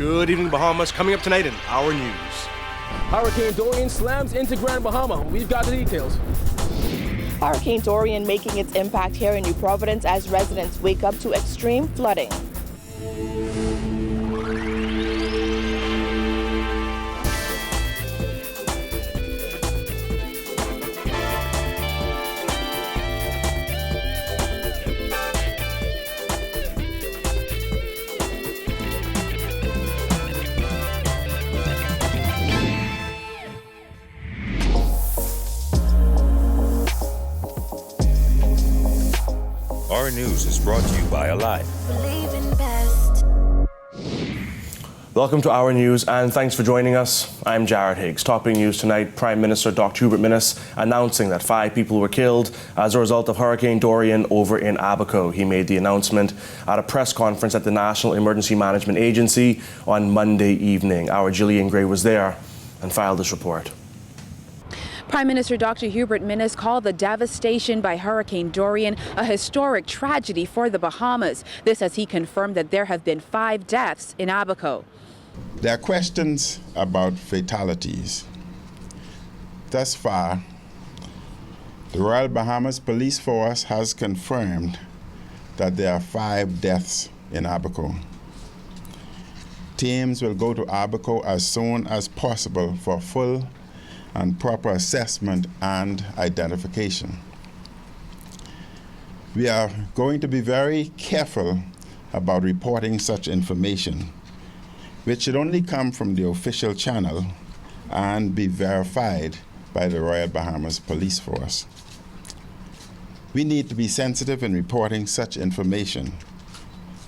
Good evening, Bahamas. Coming up tonight in Our News. Hurricane Durian slams into Grand Bahama. We've got the details. Hurricane Durian making its impact here in New Providence as residents wake up to extreme flooding. Our News is brought to you by Alive. Welcome to Our News, and thanks for joining us. I'm Jared Higgs. Topping news tonight, Prime Minister Dr. Hubert Minnis announcing that 5 people were killed as a result of Hurricane Durian over in Abaco. He made the announcement at a press conference at the National Emergency Management Agency on Monday evening. Our Gillian Gray was there and filed this report. Prime Minister Dr. Hubert Minnis called the devastation by Hurricane Durian a historic tragedy for the Bahamas. This as he confirmed that there have been 5 deaths in Abaco. There are questions about fatalities. Thus far, the Royal Bahamas Police Force has confirmed that there are 5 deaths in Abaco. Teams will go to Abaco as soon as possible for full and proper assessment and identification. We are going to be very careful about reporting such information, which should only come from the official channel and be verified by the Royal Bahamas Police Force. We need to be sensitive in reporting such information,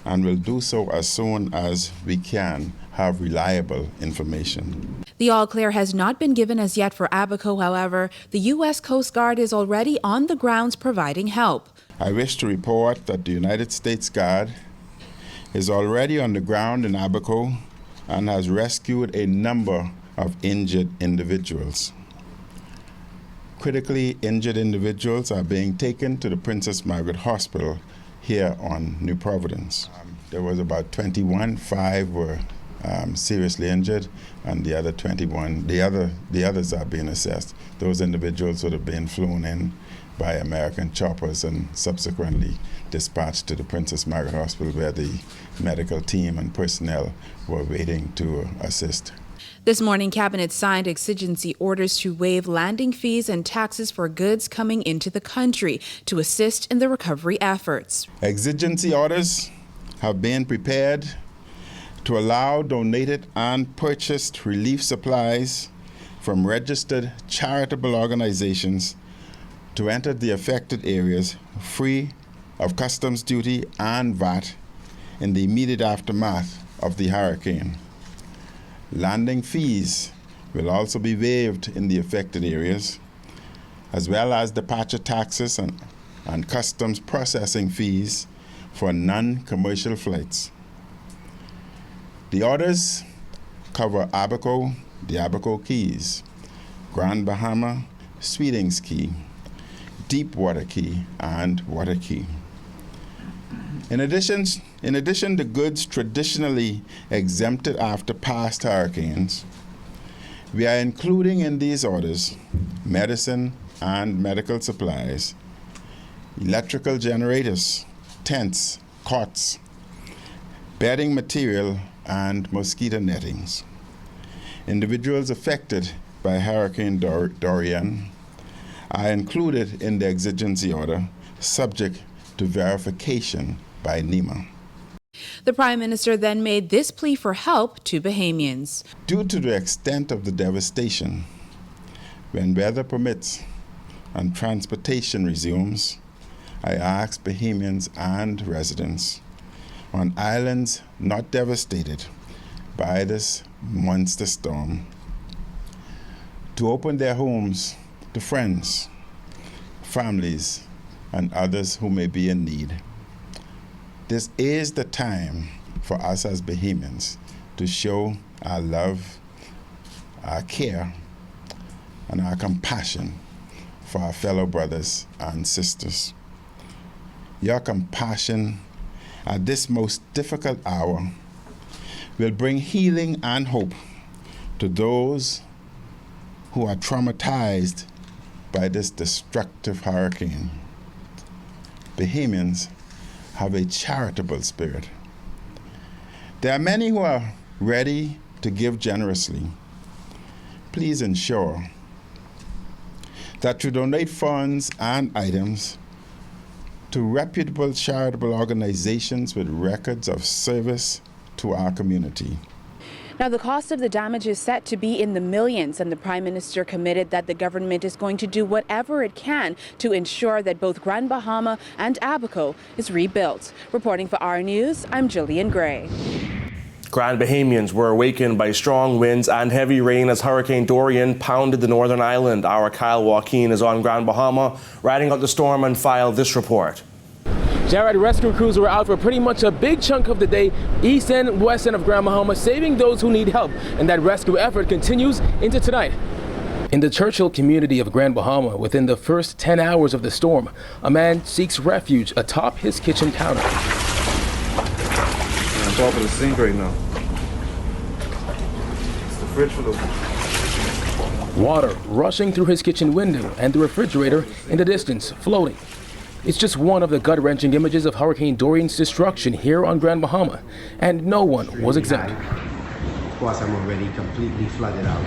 and will do so as soon as we can have reliable information. The all-clear has not been given as yet for Abaco, however. The U.S. Coast Guard is already on the grounds providing help. I wish to report that the United States Guard is already on the ground in Abaco and has rescued a number of injured individuals. Critically injured individuals are being taken to the Princess Margaret Hospital here on New Providence. There was about 21, 5 were seriously injured, and the other 21, the others are being assessed. Those individuals would have been flown in by American choppers and subsequently dispatched to the Princess Margaret Hospital, where the medical team and personnel were waiting to assist. This morning, Cabinet signed exigency orders to waive landing fees and taxes for goods coming into the country to assist in the recovery efforts. Exigency orders have been prepared to allow donated and purchased relief supplies from registered charitable organizations to enter the affected areas free of customs duty and VAT in the immediate aftermath of the hurricane. Landing fees will also be waived in the affected areas, as well as departure taxes and customs processing fees for non-commercial flights. The orders cover Abaco, the Abaco Keys, Grand Bahama, Sweetings Key, Deepwater Key, and Water Key. In addition, the goods traditionally exempted after past hurricanes, we are including in these orders medicine and medical supplies, electrical generators, tents, cots, bedding material, and mosquito nettings. Individuals affected by Hurricane Durian are included in the exigency order, subject to verification by NEMA. The Prime Minister then made this plea for help to Bahamians. Due to the extent of the devastation, when weather permits and transportation resumes, I ask Bahamians and residents on islands not devastated by this monster storm to open their homes to friends, families, and others who may be in need. This is the time for us as Bahamians to show our love, our care, and our compassion for our fellow brothers and sisters. Your compassion at this most difficult hour will bring healing and hope to those who are traumatized by this destructive hurricane. Bahamians have a charitable spirit. There are many who are ready to give generously. Please ensure that you donate funds and items to reputable charitable organizations with records of service to our community. Now, the cost of the damage is set to be in the millions, and the Prime Minister committed that the government is going to do whatever it can to ensure that both Grand Bahama and Abaco is rebuilt. Reporting for Our News, I'm Jillian Gray. Grand Bahamians were awakened by strong winds and heavy rain as Hurricane Durian pounded the Northern Ireland. Our Kyle Joaquin is on Grand Bahama, riding out the storm and filed this report. Jared, rescue crews were out for pretty much a big chunk of the day, east and west end of Grand Bahama, saving those who need help. And that rescue effort continues into tonight. In the Churchill community of Grand Bahama, within the first 10 hours of the storm, a man seeks refuge atop his kitchen counter. I'm on top of the sink right now. It's the fridge full of water rushing through his kitchen window and the refrigerator in the distance floating. It's just one of the gut-wrenching images of Hurricane Dorian's destruction here on Grand Bahama, and no one was exempt. Of course, I'm already completely flooded out.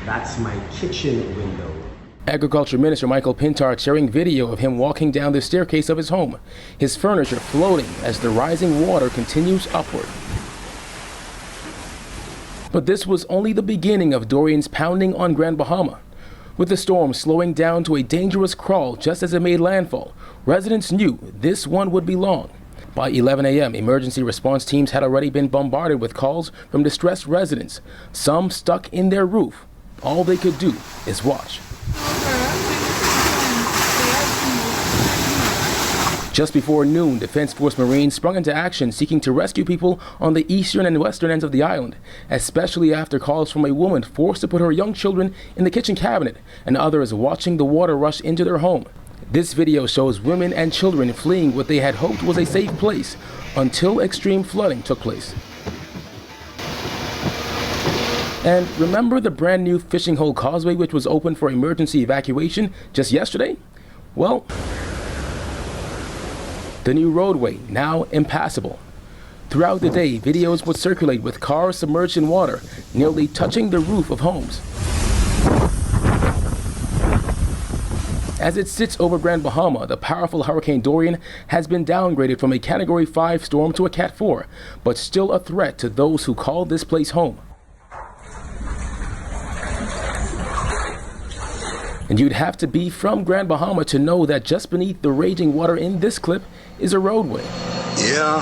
That's my kitchen window. Agriculture Minister Michael Pintark sharing video of him walking down the staircase of his home, his furniture floating as the rising water continues upward. But this was only the beginning of Dorian's pounding on Grand Bahama. With the storm slowing down to a dangerous crawl just as it made landfall, residents knew this one would be long. By 11 a.m., emergency response teams had already been bombarded with calls from distressed residents, some stuck in their roof. All they could do is watch. Just before noon, Defense Force Marines sprung into action seeking to rescue people on the eastern and western ends of the island, especially after calls from a woman forced to put her young children in the kitchen cabinet and others watching the water rush into their home. This video shows women and children fleeing what they had hoped was a safe place until extreme flooding took place. And remember the brand new fishing hole causeway which was open for emergency evacuation just yesterday? Well, the new roadway, now impassable. Throughout the day, videos would circulate with cars submerged in water, nearly touching the roof of homes. As it sits over Grand Bahama, the powerful Hurricane Dorian has been downgraded from a Category 5 storm to a Cat 4, but still a threat to those who call this place home. And you'd have to be from Grand Bahama to know that just beneath the raging water in this clip is a roadway. Yeah.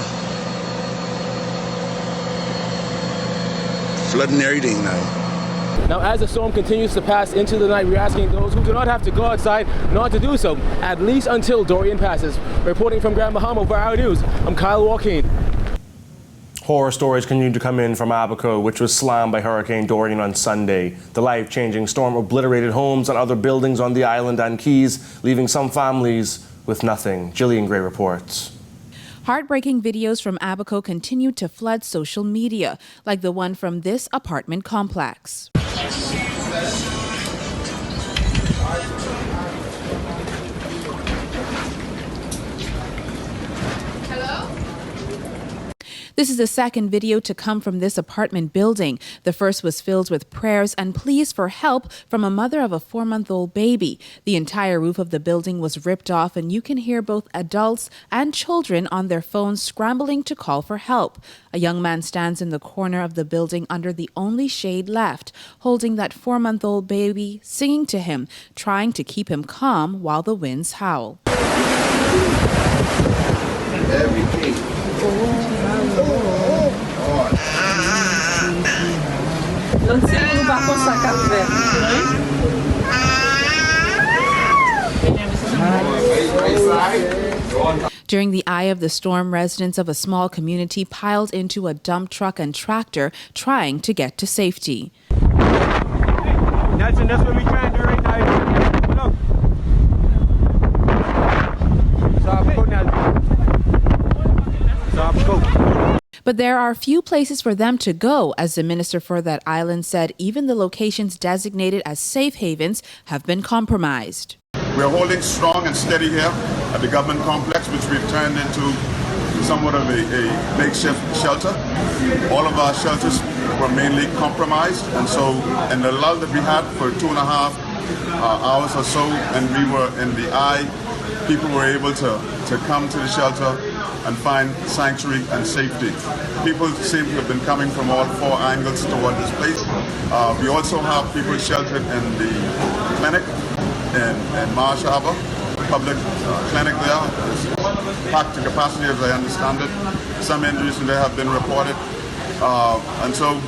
Flooding everything now. Now, as the storm continues to pass into the night, we're asking those who do not have to go outside not to do so, at least until Dorian passes. Reporting from Grand Bahama for Our News, I'm Kyle Joaquin. Horror stories continue to come in from Abaco, which was slammed by Hurricane Dorian on Sunday. The life-changing storm obliterated homes and other buildings on the island and Keys, leaving some families with nothing. Jillian Gray reports. Heartbreaking videos from Abaco continued to flood social media, like the one from this apartment complex. This is the second video to come from this apartment building. The first was filled with prayers and pleas for help from a mother of a 4-month-old baby. The entire roof of the building was ripped off, and you can hear both adults and children on their phones scrambling to call for help. A young man stands in the corner of the building under the only shade left, holding that 4-month-old baby, singing to him, trying to keep him calm while the winds howl. During the eye of the storm, residents of a small community piled into a dump truck and tractor trying to get to safety. That's what we trying to do right now. Look. But there are few places for them to go, as the minister for that island said even the locations designated as safe havens have been compromised. We're holding strong and steady here at the government complex, which we've turned into somewhat of a makeshift shelter. All of our shelters were mainly compromised, and so in the lull that we had for 2.5 hours or so, and we were in the eye, people were able to come to the shelter and find sanctuary and safety. People seem to have been coming from all 4 angles toward this place. We also have people sheltered in the clinic in Marsh Harbor. Public clinic there is packed to capacity, as I understand it. Some injuries there have been reported. And so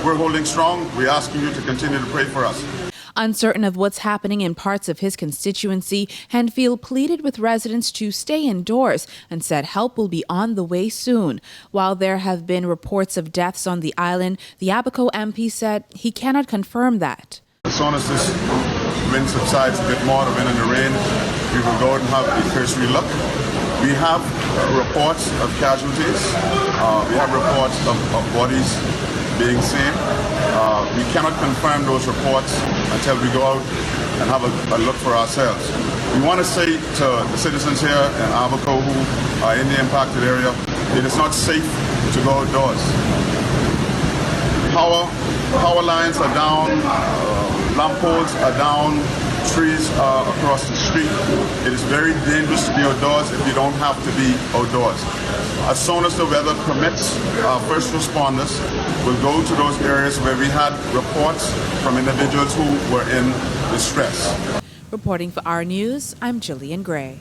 we're holding strong. We're asking you to continue to pray for us. Uncertain of what's happening in parts of his constituency, Henfield pleaded with residents to stay indoors and said help will be on the way soon. While there have been reports of deaths on the island, the Abaco MP said he cannot confirm that. As soon as this wind subsides a bit more, the wind and the rain, we will go and have a cursory look. We have reports of casualties. We have reports of bodies being seen. We cannot confirm those reports until we go out and have a look for ourselves. We want to say to the citizens here in Abaco who are in the impacted area, it is not safe to go outdoors. Power lines are down, lamp poles are down, trees are across the street. It is very dangerous to be outdoors if you don't have to be outdoors. As soon as the weather permits, our first responders will go to those areas where we had reports from individuals who were in distress. Reporting for Our News, I'm Jillian Gray.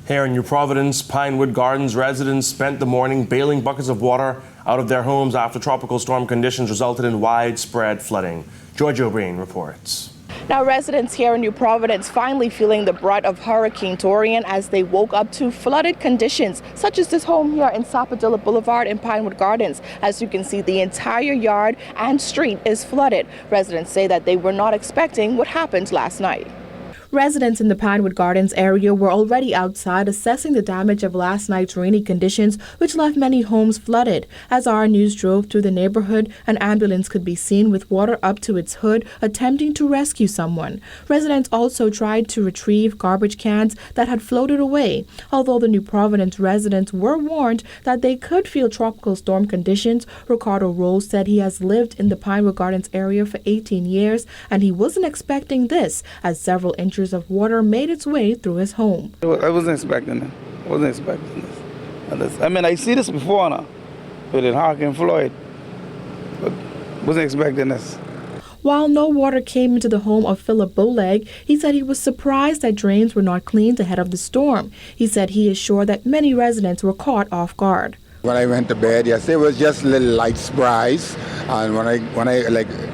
Here in New Providence, Pinewood Gardens residents spent the morning bailing buckets of water out of their homes after tropical storm conditions resulted in widespread flooding. Georgia O'Brien reports. Now, residents here in New Providence finally feeling the brunt of Hurricane Durian as they woke up to flooded conditions, such as this home here in Sapodilla Boulevard in Pinewood Gardens. As you can see, the entire yard and street is flooded. Residents say that they were not expecting what happened last night. Residents in the Pinewood Gardens area were already outside assessing the damage of last night's rainy conditions, which left many homes flooded. As our news drove through the neighborhood, an ambulance could be seen with water up to its hood attempting to rescue someone. Residents also tried to retrieve garbage cans that had floated away. Although the New Providence residents were warned that they could feel tropical storm conditions, Ricardo Rose said he has lived in the Pinewood Gardens area for 18 years and he wasn't expecting this, as several inches of water made its way through his home. I wasn't expecting it. I mean, I see this before now, with it Hurricane Floyd, but wasn't expecting this. While no water came into the home of Philip Bowleg, he said he was surprised that drains were not cleaned ahead of the storm. He said he is sure that many residents were caught off guard. When I went to bed, yes, it was just little light surprise. And when I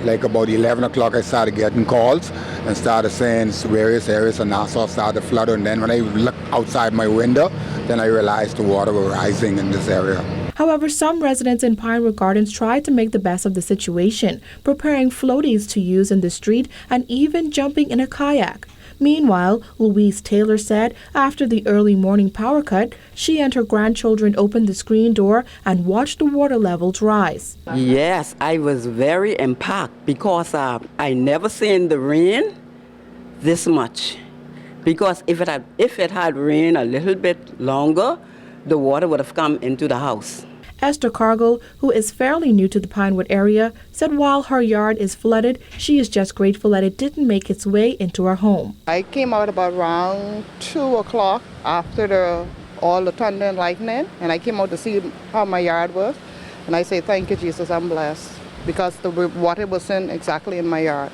like about 11 o'clock, I started getting calls and started saying various areas of Nassau started flooding. And then when I looked outside my window, then I realized the water was rising in this area. However, some residents in Pinewood Gardens tried to make the best of the situation, preparing floaties to use in the street and even jumping in a kayak. Meanwhile, Louise Taylor said after the early morning power cut, she and her grandchildren opened the screen door and watched the water levels rise. Yes, I was very impacted because I never seen the rain this much. Because if it had rained a little bit longer, the water would have come into the house. Esther Cargill, who is fairly new to the Pinewood area, said while her yard is flooded, she is just grateful that it didn't make its way into her home. I came out about around 2 o'clock after all the thunder and lightning, and I came out to see how my yard was. And I say, thank you, Jesus, I'm blessed, because the water wasn't exactly in my yard.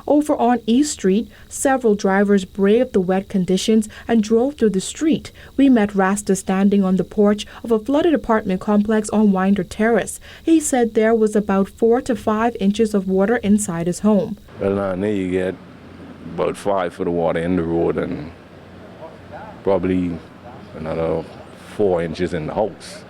Over on East Street, several drivers braved the wet conditions and drove through the street. We met Rasta standing on the porch of a flooded apartment complex on Winder Terrace. He said there was about 4 to 5 inches of water inside his home. Well, now you get about 5 foot of water in the road and probably another 4 inches in the house.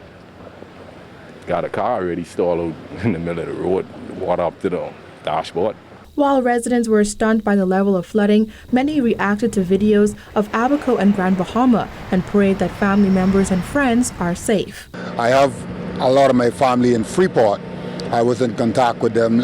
Got a car already stalled out in the middle of the road, water up to the dashboard. While residents were stunned by the level of flooding, many reacted to videos of Abaco and Grand Bahama and prayed that family members and friends are safe. I have a lot of my family in Freeport. I was in contact with them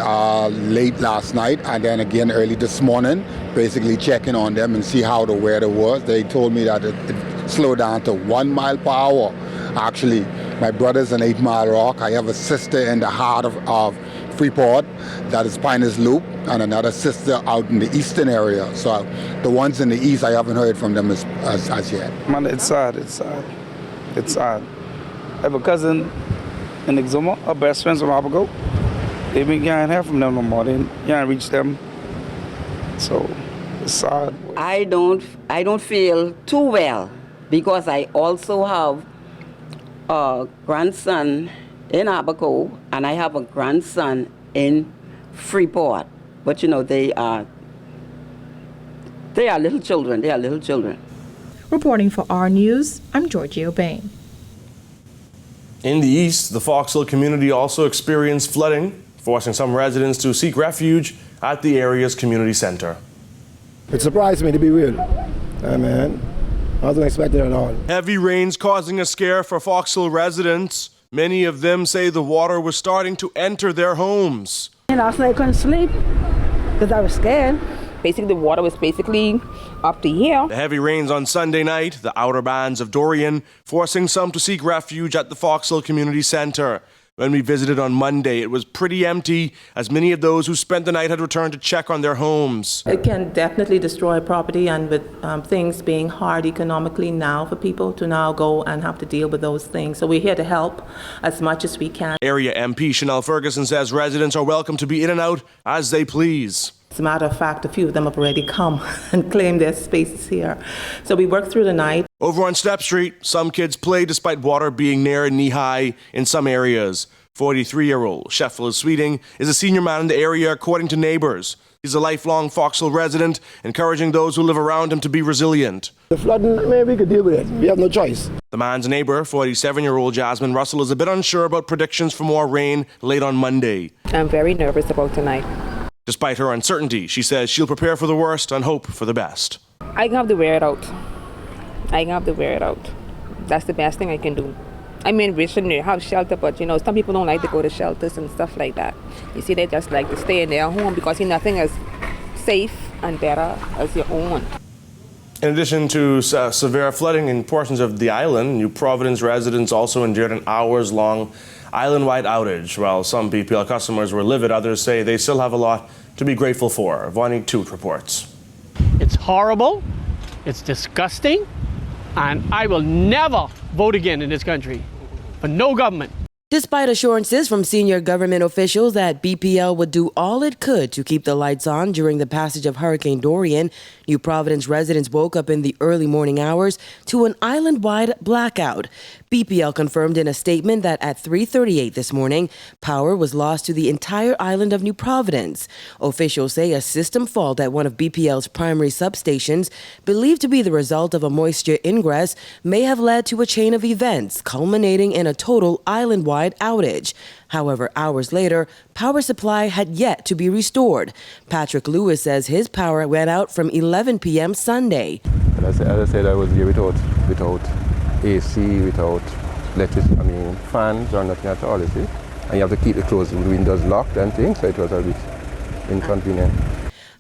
late last night and then again early this morning, basically checking on them and see how the weather was. They told me that it slowed down to 1 mile per hour. Actually, my brother's in 8 Mile Rock. I have a sister in the heart of Freeport, that is Piners Loop, and another sister out in the eastern area. So the ones in the east, I haven't heard from them as yet. Man, it's sad, it's sad. It's sad. I have a cousin in Exuma, our best friends from Abaco. They can't hear from them no more. They can't reach them. So it's sad. I don't feel too well because I also have a grandson in Abaco and I have a grandson in Freeport. But you know, they are little children. They are little children. Reporting for our news, I'm Georgia Bain. In the east, the Foxhill community also experienced flooding, forcing some residents to seek refuge at the area's community center. It surprised me, to be real. Man, I wasn't expecting it at all. Heavy rains causing a scare for Foxhill residents. Many of them say the water was starting to enter their homes. And last night I couldn't sleep because I was scared. Basically, the water was basically up to here. The heavy rains on Sunday night, the outer bands of Durian, forcing some to seek refuge at the Foxhill Community Centre. When we visited on Monday, it was pretty empty, as many of those who spent the night had returned to check on their homes. It can definitely destroy property, and with things being hard economically now for people to now go and have to deal with those things. So we're here to help as much as we can. Area MP Chanel Ferguson says residents are welcome to be in and out as they please. As a matter of fact, a few of them have already come and claimed their spaces here. So we worked through the night. Over on Step Street, some kids play despite water being near knee-high in some areas. 43-year-old Sheffield Sweeting is a senior man in the area, according to neighbours. He's a lifelong Foxhill resident, encouraging those who live around him to be resilient. The flooding, maybe we could deal with it. We have no choice. The man's neighbour, 47-year-old Jasmine Russell, is a bit unsure about predictions for more rain late on Monday. I'm very nervous about tonight. Despite her uncertainty, she says she'll prepare for the worst and hope for the best. I can have to wear it out. That's the best thing I can do. I mean, we shouldn't have shelter, but you know, some people don't like to go to shelters and stuff like that. You see, they just like to stay in their home because nothing is safe and better as your own. In addition to severe flooding in portions of the island, New Providence residents also endured an hours-long island-wide outage. While some BPL customers were livid, others say they still have a lot to be grateful for. Vonnie Toot reports. It's horrible, it's disgusting, and I will never vote again in this country for no government. Despite assurances from senior government officials that BPL would do all it could to keep the lights on during the passage of Hurricane Dorian, New Providence residents woke up in the early morning hours to an island-wide blackout. BPL confirmed in a statement that at 3:38 this morning, power was lost to the entire island of New Providence. Officials say a system fault at one of BPL's primary substations, believed to be the result of a moisture ingress, may have led to a chain of events, culminating in a total island-wide outage. However, hours later, power supply had yet to be restored. Patrick Lewis says his power went out from 11 p.m. Sunday. As I said, I was here without AC, without electricity, fans or nothing at all, you see. And you have to keep the closed windows locked and things, so it was a bit inconvenient.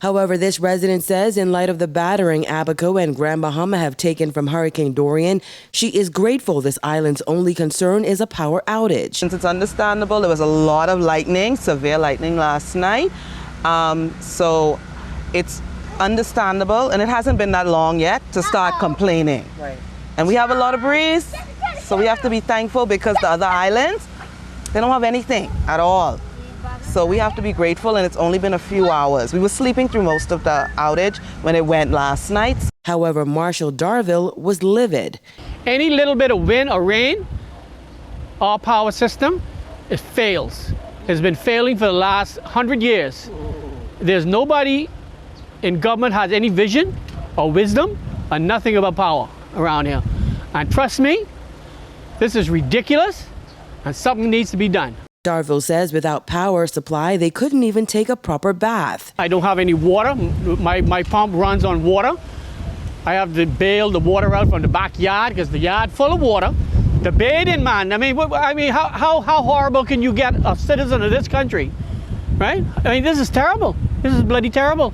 However, this resident says in light of the battering Abaco and Grand Bahama have taken from Hurricane Dorian, she is grateful this island's only concern is a power outage. Since it's understandable, there was a lot of lightning, severe lightning last night. So it's understandable, and it hasn't been that long yet to start complaining. Right. And we have a lot of breeze, so we have to be thankful because the other islands, they don't have anything at all. So we have to be grateful, and it's only been a few hours. We were sleeping through most of the outage when it went last night. However, Marshall Darville was livid. Any little bit of wind or rain, our power system, it fails. It's been failing for the last 100 years. There's nobody in government has any vision or wisdom or nothing about power around here. And trust me, this is ridiculous, and something needs to be done. Darville says without power supply, they couldn't even take a proper bath. I don't have any water. My pump runs on water. I have to bail the water out from the backyard because the yard full of water. The bathing, man. I mean, how horrible can you get a citizen of this country, right? I mean, this is terrible. This is bloody terrible.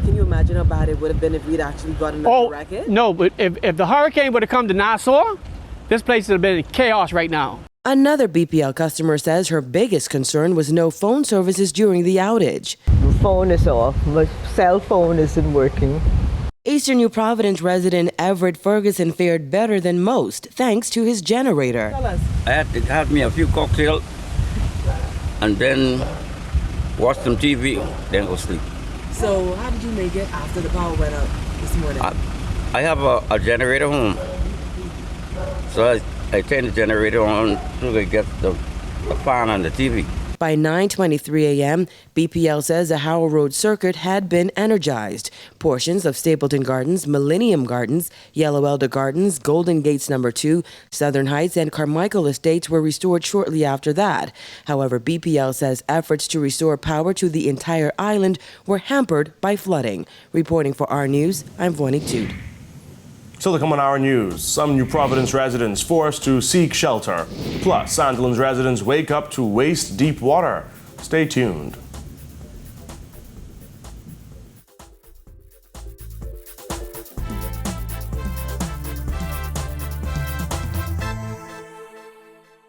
Can you imagine how bad it would have been if we'd actually gotten enough to wreck it? No, but if the hurricane would have come to Nassau, this place would have been in chaos right now. Another BPL customer says her biggest concern was no phone services during the outage. The phone is off. My cell phone isn't working. Eastern New Providence resident Everett Ferguson fared better than most thanks to his generator. I had to have me a few cocktails and then watch some TV, then go sleep. So how did you make it after the power went out this morning? I have a generator home. So I turn the generator on so I get the fan on the TV. By 9:23 a.m., BPL says the Howell Road circuit had been energized. Portions of Stapleton Gardens, Millennium Gardens, Yellow Elder Gardens, Golden Gates No. 2, Southern Heights, and Carmichael Estates were restored shortly after that. However, BPL says efforts to restore power to the entire island were hampered by flooding. Reporting for our News, I'm Voinik Toot. Still to come on our news, some New Providence residents forced to seek shelter. Plus, Sandilands residents wake up to waist-deep water. Stay tuned.